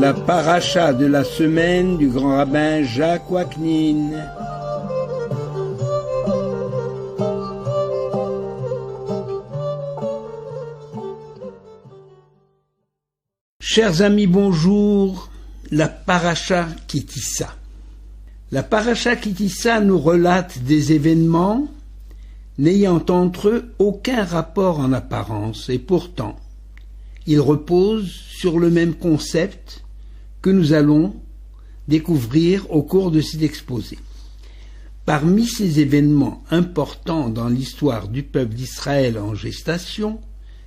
La paracha de la semaine du grand rabbin Jacques Waknin. Chers amis, bonjour. La paracha Kitissa. La paracha Kitissa nous relate des événements n'ayant entre eux aucun rapport en apparence, et pourtant, ils reposent sur le même concept que nous allons découvrir au cours de cet exposé. Parmi ces événements importants dans l'histoire du peuple d'Israël en gestation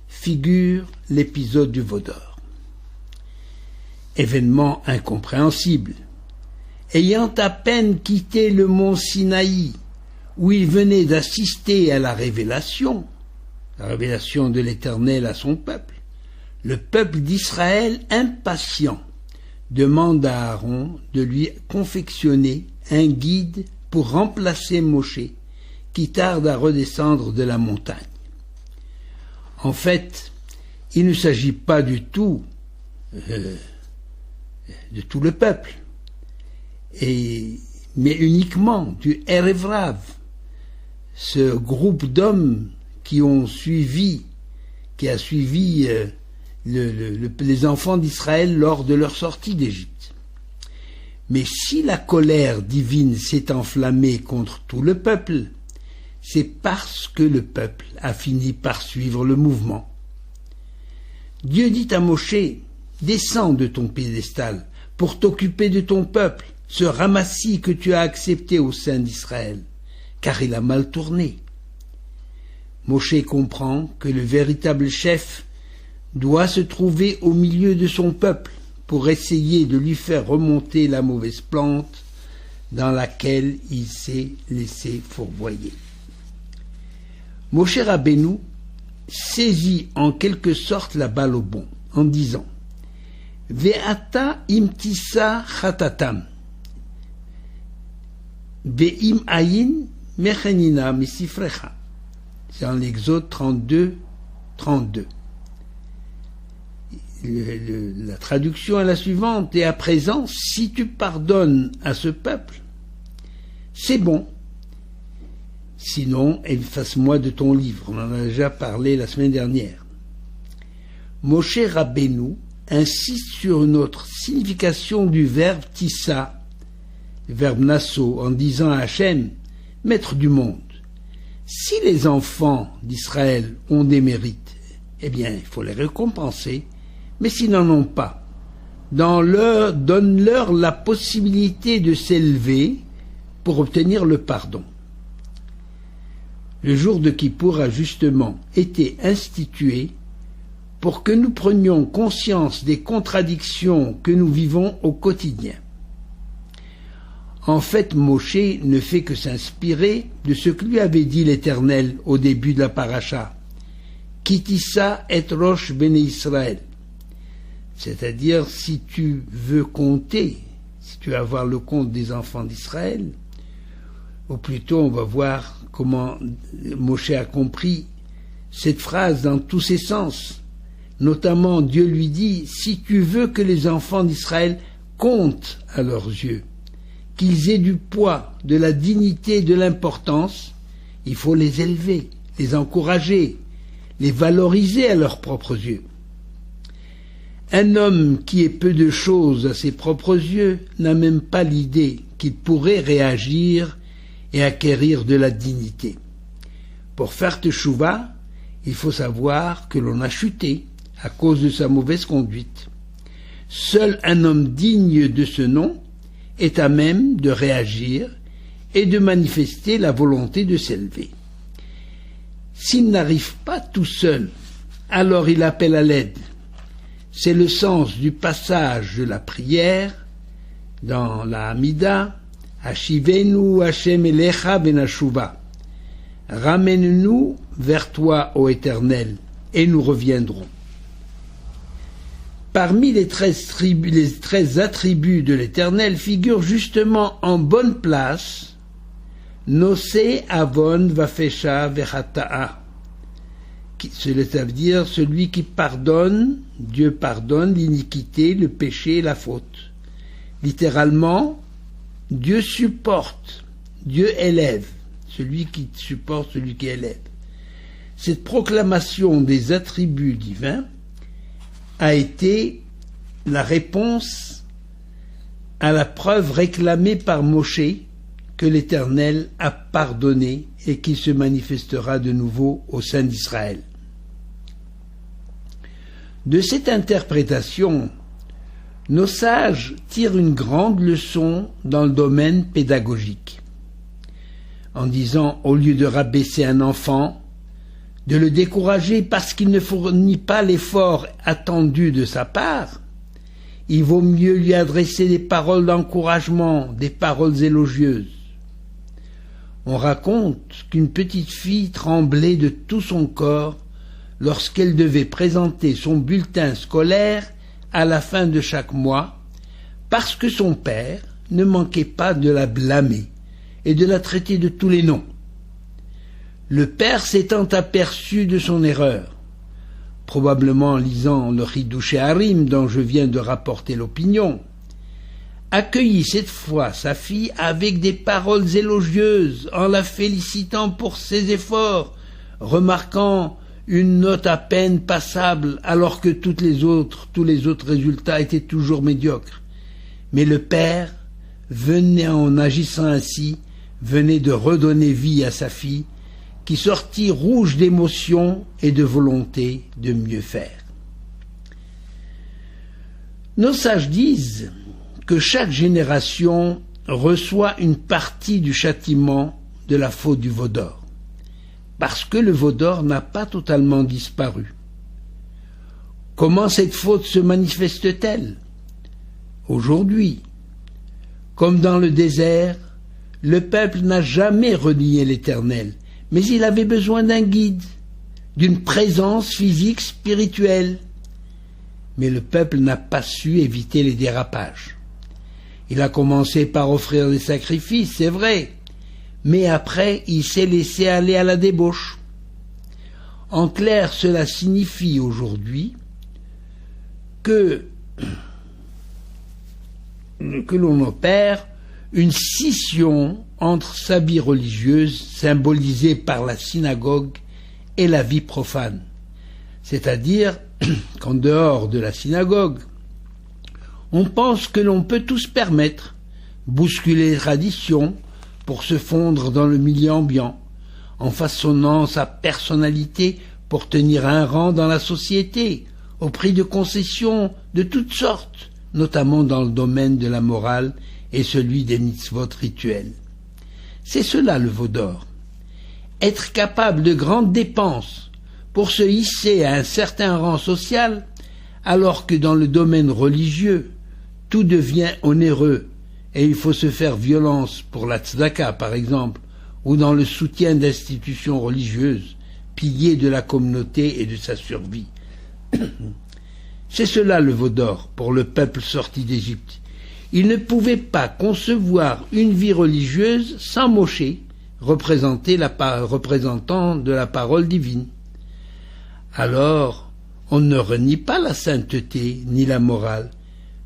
figure l'épisode du veau d'or. Événement incompréhensible. Ayant à peine quitté le mont Sinaï, où il venait d'assister à la révélation de l'Éternel à son peuple, le peuple d'Israël, impatient, demande à Aaron de lui confectionner un guide pour remplacer Moshe, qui tarde à redescendre de la montagne. En fait, il ne s'agit pas du tout de tout le peuple, mais uniquement du Erev Rav, ce groupe d'hommes qui a suivi les enfants d'Israël lors de leur sortie d'Égypte. Mais si la colère divine s'est enflammée contre tout le peuple, c'est parce que le peuple a fini par suivre le mouvement. Dieu dit à Moshe: descends de ton piédestal pour t'occuper de ton peuple, ce ramassis que tu as accepté au sein d'Israël, car il a mal tourné. Moshe comprend que le véritable chef doit se trouver au milieu de son peuple pour essayer de lui faire remonter la mauvaise plante dans laquelle il s'est laissé fourvoyer. Moshe Rabbeinu saisit en quelque sorte la balle au bond en disant: Ve'ata imtissa chatatam ve'im ayin mechenina misifrecha. C'est en l'Exode 32. La traduction est la suivante: et à présent, si tu pardonnes à ce peuple, c'est bon. Sinon, efface-moi de ton livre. On en a déjà parlé la semaine dernière. Moshe Rabbeinu insiste sur une autre signification du verbe tissa, le verbe nasso, en disant à Hachem, maître du monde, si les enfants d'Israël ont des mérites, eh bien, il faut les récompenser, mais s'ils n'en ont pas, donne-leur la possibilité de s'élever pour obtenir le pardon. Le jour de Kippour a justement été institué pour que nous prenions conscience des contradictions que nous vivons au quotidien. En fait, Moshe ne fait que s'inspirer de ce que lui avait dit l'Éternel au début de la paracha, Kitissa et Rosh Bnei Israël. C'est-à-dire, si tu veux compter, si tu veux avoir le compte des enfants d'Israël, ou plutôt on va voir comment Moshe a compris cette phrase dans tous ses sens. Notamment, Dieu lui dit, si tu veux que les enfants d'Israël comptent à leurs yeux, qu'ils aient du poids, de la dignité, de l'importance, il faut les élever, les encourager, les valoriser à leurs propres yeux. Un homme qui est peu de choses à ses propres yeux n'a même pas l'idée qu'il pourrait réagir et acquérir de la dignité. Pour faire teshuva, il faut savoir que l'on a chuté à cause de sa mauvaise conduite. Seul un homme digne de ce nom est à même de réagir et de manifester la volonté de s'élever. S'il n'arrive pas tout seul, alors il appelle à l'aide. C'est le sens du passage de la prière dans la Hamida, Hashivenu Hashem Elecha Benashuva. Ramène-nous vers toi, ô Éternel, et nous reviendrons. Parmi les 13 attributs de l'Éternel figure justement en bonne place Nosé Avon Vafesha Vechata'a, c'est-à-dire celui qui pardonne, Dieu pardonne l'iniquité, le péché et la faute. Littéralement, Dieu supporte, Dieu élève, celui qui supporte, celui qui élève. Cette proclamation des attributs divins a été la réponse à la preuve réclamée par Moshe que l'Éternel a pardonné et qui se manifestera de nouveau au sein d'Israël. De cette interprétation, nos sages tirent une grande leçon dans le domaine pédagogique, en disant, au lieu de rabaisser un enfant, de le décourager parce qu'il ne fournit pas l'effort attendu de sa part, il vaut mieux lui adresser des paroles d'encouragement, des paroles élogieuses. On raconte qu'une petite fille tremblait de tout son corps lorsqu'elle devait présenter son bulletin scolaire à la fin de chaque mois, parce que son père ne manquait pas de la blâmer et de la traiter de tous les noms. Le père s'étant aperçu de son erreur, probablement en lisant le Chiddushé Harim dont je viens de rapporter l'opinion, accueillit cette fois sa fille avec des paroles élogieuses en la félicitant pour ses efforts, remarquant une note à peine passable alors que tous les autres résultats étaient toujours médiocres. Mais le père, en agissant ainsi, venait de redonner vie à sa fille, qui sortit rouge d'émotion et de volonté de mieux faire. Nos sages disent que chaque génération reçoit une partie du châtiment de la faute du veau d'or, parce que le veau d'or n'a pas totalement disparu. Comment cette faute se manifeste-t-elle? Aujourd'hui, comme dans le désert, le peuple n'a jamais renié l'Éternel, mais il avait besoin d'un guide, d'une présence physique, spirituelle. Mais le peuple n'a pas su éviter les dérapages. Il a commencé par offrir des sacrifices, c'est vrai, mais après il s'est laissé aller à la débauche. En clair, cela signifie aujourd'hui que l'on opère une scission entre sa vie religieuse, symbolisée par la synagogue, et la vie profane. C'est-à-dire qu'en dehors de la synagogue, on pense que l'on peut tout se permettre, bousculer les traditions pour se fondre dans le milieu ambiant, en façonnant sa personnalité pour tenir un rang dans la société, au prix de concessions de toutes sortes, notamment dans le domaine de la morale et celui des mitzvot rituels. C'est cela le veau d'or. Être capable de grandes dépenses pour se hisser à un certain rang social, alors que dans le domaine religieux, tout devient onéreux et il faut se faire violence pour la tzedaka, par exemple, ou dans le soutien d'institutions religieuses, piliers de la communauté et de sa survie. C'est cela le veau d'or pour le peuple sorti d'Égypte. Il ne pouvait pas concevoir une vie religieuse sans Moshe, représentant de la parole divine. Alors, on ne renie pas la sainteté ni la morale,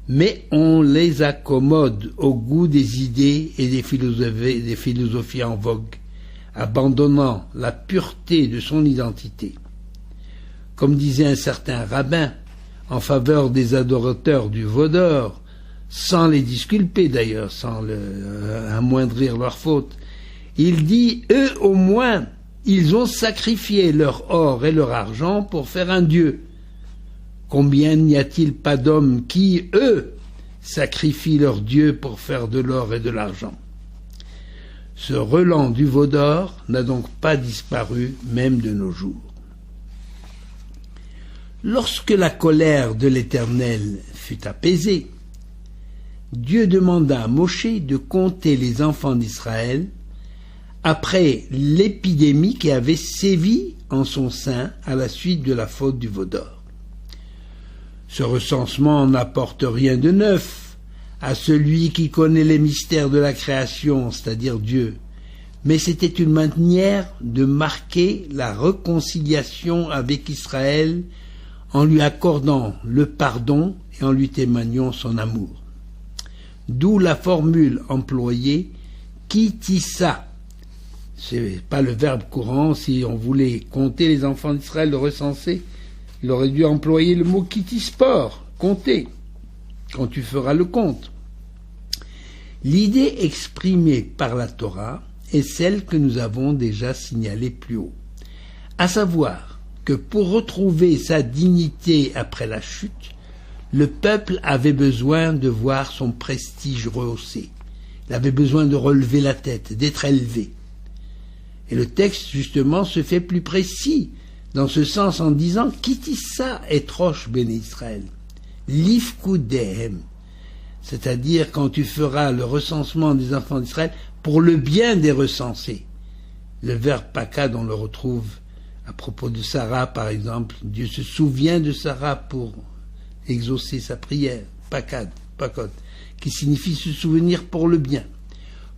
mais on les accommode au goût des idées et des philosophies en vogue, abandonnant la pureté de son identité. Comme disait un certain rabbin en faveur des adorateurs du veau d'or, sans les disculper d'ailleurs, sans amoindrir leur faute, il dit, eux au moins, ils ont sacrifié leur or et leur argent pour faire un Dieu. Combien n'y a-t-il pas d'hommes qui, eux, sacrifient leur Dieu pour faire de l'or et de l'argent? Ce relent du veau d'or n'a donc pas disparu même de nos jours. Lorsque la colère de l'Éternel fut apaisée, Dieu demanda à Moshe de compter les enfants d'Israël après l'épidémie qui avait sévi en son sein à la suite de la faute du veau d'or. Ce recensement n'apporte rien de neuf à celui qui connaît les mystères de la création, c'est-à-dire Dieu, mais c'était une manière de marquer la réconciliation avec Israël en lui accordant le pardon et en lui témoignant son amour. D'où la formule employée ki tissa. C'est pas le verbe courant. Si on voulait compter les enfants d'Israël, le recenser, il aurait dû employer le mot ki tispor, compter, quand tu feras le compte. L'idée exprimée par la Torah est celle que nous avons déjà signalée plus haut, à savoir que pour retrouver sa dignité après la chute, le peuple avait besoin de voir son prestige rehaussé. Il avait besoin de relever la tête, d'être élevé. Et le texte, justement, se fait plus précis dans ce sens en disant « Kitissa et roche béné Israël, lifkudehem », c'est-à-dire quand tu feras le recensement des enfants d'Israël pour le bien des recensés. Le verbe pakad, on le retrouve à propos de Sarah, par exemple. Dieu se souvient de Sarah pour exaucer sa prière, pakad, qui signifie se souvenir pour le bien,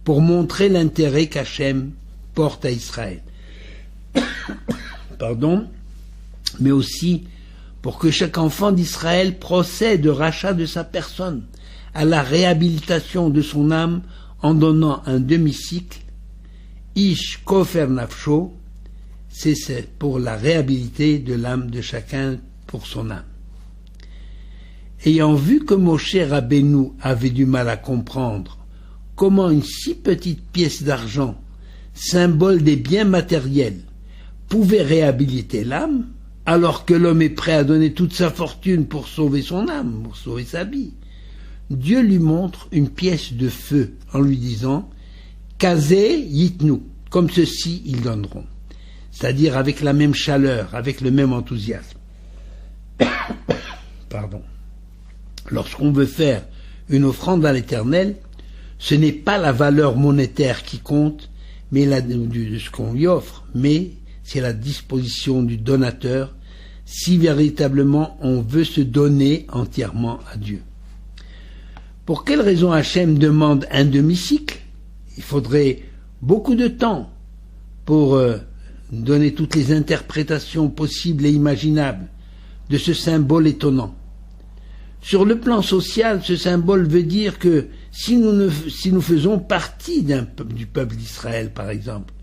pour montrer l'intérêt qu'Hachem porte à Israël. Pardon, mais aussi pour que chaque enfant d'Israël procède au rachat de sa personne, à la réhabilitation de son âme en donnant un demi-cycle, Ish Kofer Nafsho, c'est pour la réhabilité de l'âme de chacun pour son âme. Ayant vu que Moshe Rabbeinu avait du mal à comprendre comment une si petite pièce d'argent, symbole des biens matériels, pouvait réhabiliter l'âme, alors que l'homme est prêt à donner toute sa fortune pour sauver son âme, pour sauver sa vie, Dieu lui montre une pièce de feu en lui disant « Kazé yitnu » comme ceci ils donneront, c'est-à-dire avec la même chaleur, avec le même enthousiasme. Pardon. Lorsqu'on veut faire une offrande à l'Éternel, ce n'est pas la valeur monétaire qui compte, mais de ce qu'on lui offre, mais c'est la disposition du donateur, si véritablement on veut se donner entièrement à Dieu. Pour quelle raison Hachem demande un demi-cycle? Il faudrait beaucoup de temps pour donner toutes les interprétations possibles et imaginables de ce symbole étonnant. Sur le plan social, ce symbole veut dire que si nous faisons partie du peuple d'Israël, par exemple,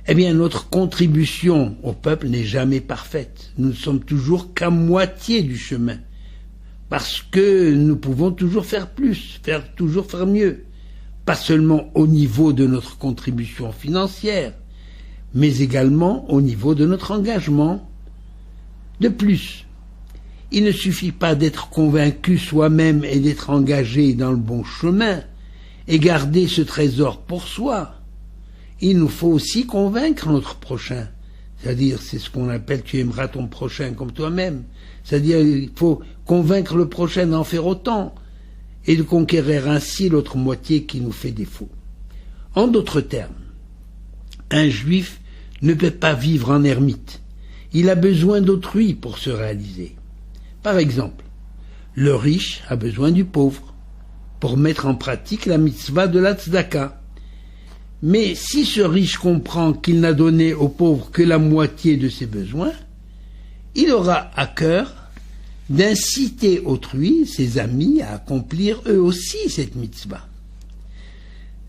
eh bien notre contribution au peuple n'est jamais parfaite. Nous ne sommes toujours qu'à moitié du chemin. Parce que nous pouvons toujours faire plus, toujours faire mieux. Pas seulement au niveau de notre contribution financière, mais également au niveau de notre engagement. De plus, il ne suffit pas d'être convaincu soi-même et d'être engagé dans le bon chemin et garder ce trésor pour soi. Il nous faut aussi convaincre notre prochain. C'est-à-dire, c'est ce qu'on appelle « tu aimeras ton prochain comme toi-même ». C'est-à-dire, il faut convaincre le prochain d'en faire autant et de conquérir ainsi l'autre moitié qui nous fait défaut. En d'autres termes, un juif ne peut pas vivre en ermite. Il a besoin d'autrui pour se réaliser. Par exemple, le riche a besoin du pauvre pour mettre en pratique la mitzvah de la tzedaka. Mais si ce riche comprend qu'il n'a donné au pauvre que la moitié de ses besoins, il aura à cœur d'inciter autrui, ses amis, à accomplir eux aussi cette mitzvah.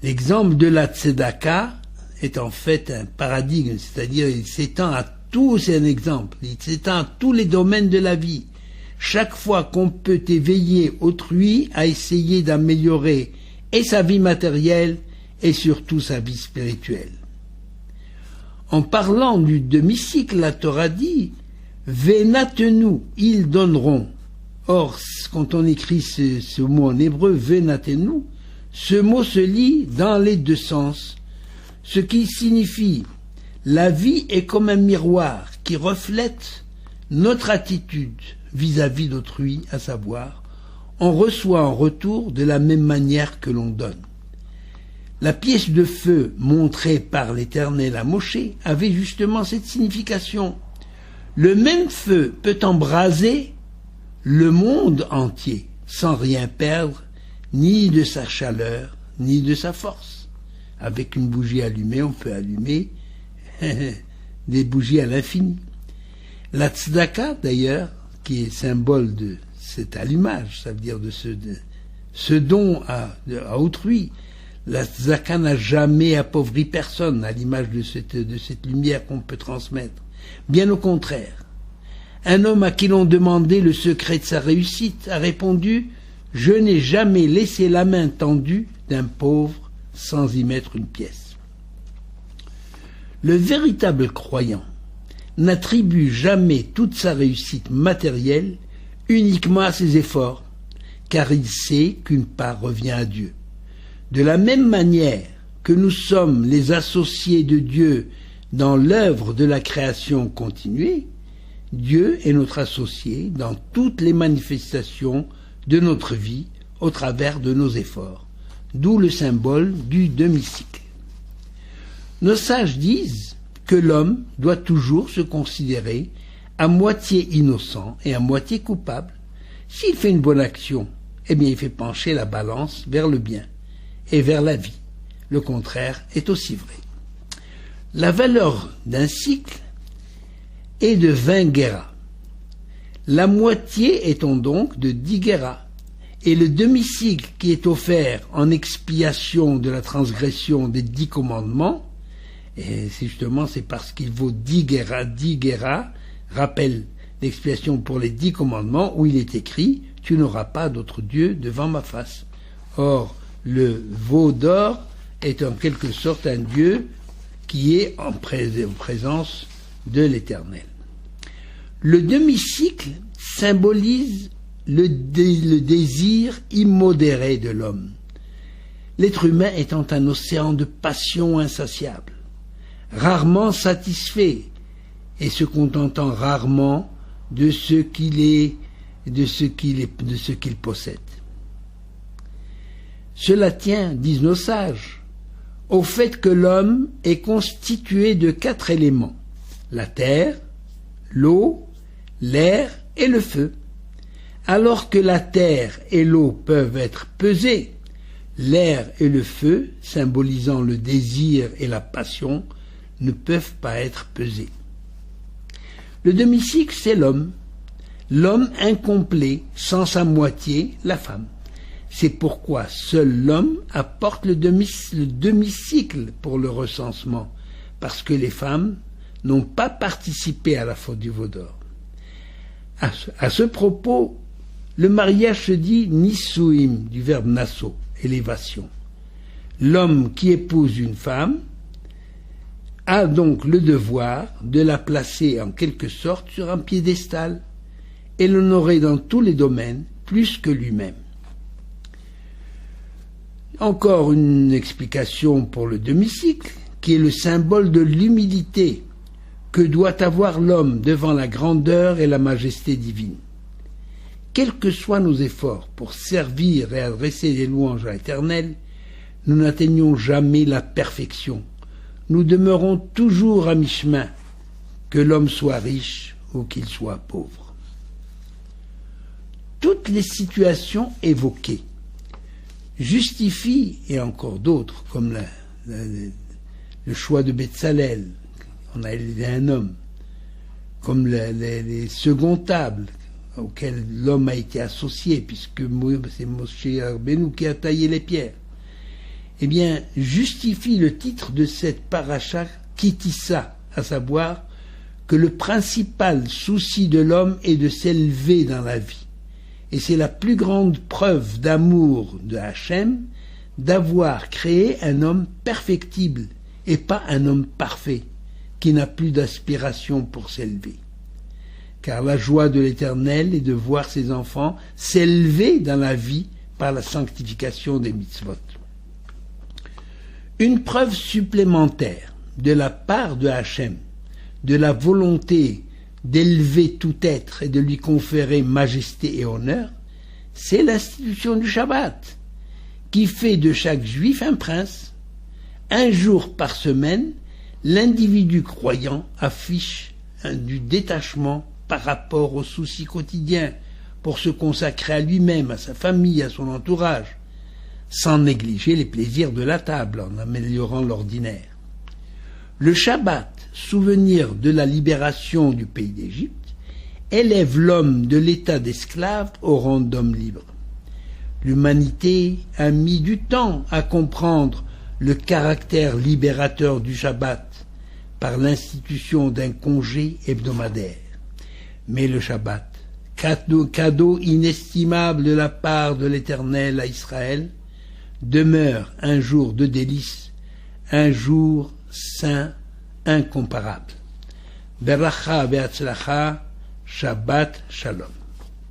L'exemple de la tzedaka est en fait un paradigme, c'est-à-dire il s'étend à tous, c'est un exemple, il s'étend à tous les domaines de la vie. Chaque fois qu'on peut éveiller autrui à essayer d'améliorer et sa vie matérielle et surtout sa vie spirituelle. En parlant du demi-cycle, la Torah dit « Venatenu » ils donneront. Or, quand on écrit ce mot en hébreu « Venatenu », ce mot se lit dans les deux sens, ce qui signifie « La vie est comme un miroir qui reflète notre attitude vis-à-vis d'autrui, à savoir, on reçoit en retour de la même manière que l'on donne. » La pièce de feu montrée par l'Éternel à Moshe avait justement cette signification. Le même feu peut embraser le monde entier sans rien perdre, ni de sa chaleur, ni de sa force. Avec une bougie allumée, on peut allumer des bougies à l'infini. La tzedaka, d'ailleurs, qui est symbole de cet allumage, ça veut dire de ce don à autrui, la tzedaka n'a jamais appauvri personne à l'image de cette lumière qu'on peut transmettre. Bien au contraire. Un homme à qui l'on demandait le secret de sa réussite a répondu « Je n'ai jamais laissé la main tendue d'un pauvre sans y mettre une pièce. » Le véritable croyant n'attribue jamais toute sa réussite matérielle uniquement à ses efforts, car il sait qu'une part revient à Dieu. De la même manière que nous sommes les associés de Dieu dans l'œuvre de la création continuée, Dieu est notre associé dans toutes les manifestations de notre vie au travers de nos efforts, d'où le symbole du demi-cycle. Nos sages disent que l'homme doit toujours se considérer à moitié innocent et à moitié coupable. S'il fait une bonne action, eh bien il fait pencher la balance vers le bien et vers la vie. Le contraire est aussi vrai. La valeur d'un cycle est de 20 guéras. La moitié étant donc de 10 guéras. Et le demi-cycle qui est offert en expiation de la transgression des 10 commandements, et c'est parce qu'il vaut 10 guéras, rappelle l'expiation pour les 10 commandements, où il est écrit « Tu n'auras pas d'autre Dieu devant ma face ». Or, le veau d'or est en quelque sorte un Dieu qui est en présence de l'Éternel. Le demi-cycle symbolise le désir immodéré de l'homme, l'être humain étant un océan de passion insatiable, rarement satisfait et se contentant rarement de ce qu'il possède. Cela tient, disent nos sages, au fait que l'homme est constitué de 4 éléments, la terre, l'eau, l'air et le feu. Alors que la terre et l'eau peuvent être pesées, l'air et le feu, symbolisant le désir et la passion, ne peuvent pas être pesés. Le demi-cycle, c'est l'homme incomplet, sans sa moitié, la femme. C'est pourquoi seul l'homme apporte le demi-cycle pour le recensement, parce que les femmes n'ont pas participé à la faute du veau d'or. À ce propos, le mariage se dit nisuim, du verbe nasso, élévation. L'homme qui épouse une femme a donc le devoir de la placer en quelque sorte sur un piédestal et l'honorer dans tous les domaines plus que lui-même. Encore une explication pour le demi-cycle, qui est le symbole de l'humilité que doit avoir l'homme devant la grandeur et la majesté divine. Quels que soient nos efforts pour servir et adresser des louanges à l'Éternel, nous n'atteignons jamais la perfection. Nous demeurons toujours à mi-chemin, que l'homme soit riche ou qu'il soit pauvre. Toutes les situations évoquées justifient, et encore d'autres, comme le choix de Betsalel, on a aidé un homme, comme les seconds tables auxquelles l'homme a été associé, puisque c'est Moshe Rabbeinu qui a taillé les pierres, eh bien, justifie le titre de cette paracha Kitissa, à savoir que le principal souci de l'homme est de s'élever dans la vie. Et c'est la plus grande preuve d'amour de Hachem d'avoir créé un homme perfectible et pas un homme parfait qui n'a plus d'aspiration pour s'élever. Car la joie de l'Éternel est de voir ses enfants s'élever dans la vie par la sanctification des mitzvot. Une preuve supplémentaire de la part de Hachem, de la volonté d'élever tout être et de lui conférer majesté et honneur, c'est l'institution du Shabbat, qui fait de chaque juif un prince. Un jour par semaine, l'individu croyant affiche du détachement par rapport aux soucis quotidiens pour se consacrer à lui-même, à sa famille, à son entourage. sans négliger les plaisirs de la table en améliorant l'ordinaire. Le Shabbat, souvenir de la libération du pays d'Égypte, élève l'homme de l'état d'esclave au rang d'homme libre. L'humanité a mis du temps à comprendre le caractère libérateur du Shabbat par l'institution d'un congé hebdomadaire. Mais le Shabbat, cadeau inestimable de la part de l'Éternel à Israël, demeure un jour de délice, un jour saint, incomparable. Beracha ve'atzlacha, Shabbat Shalom.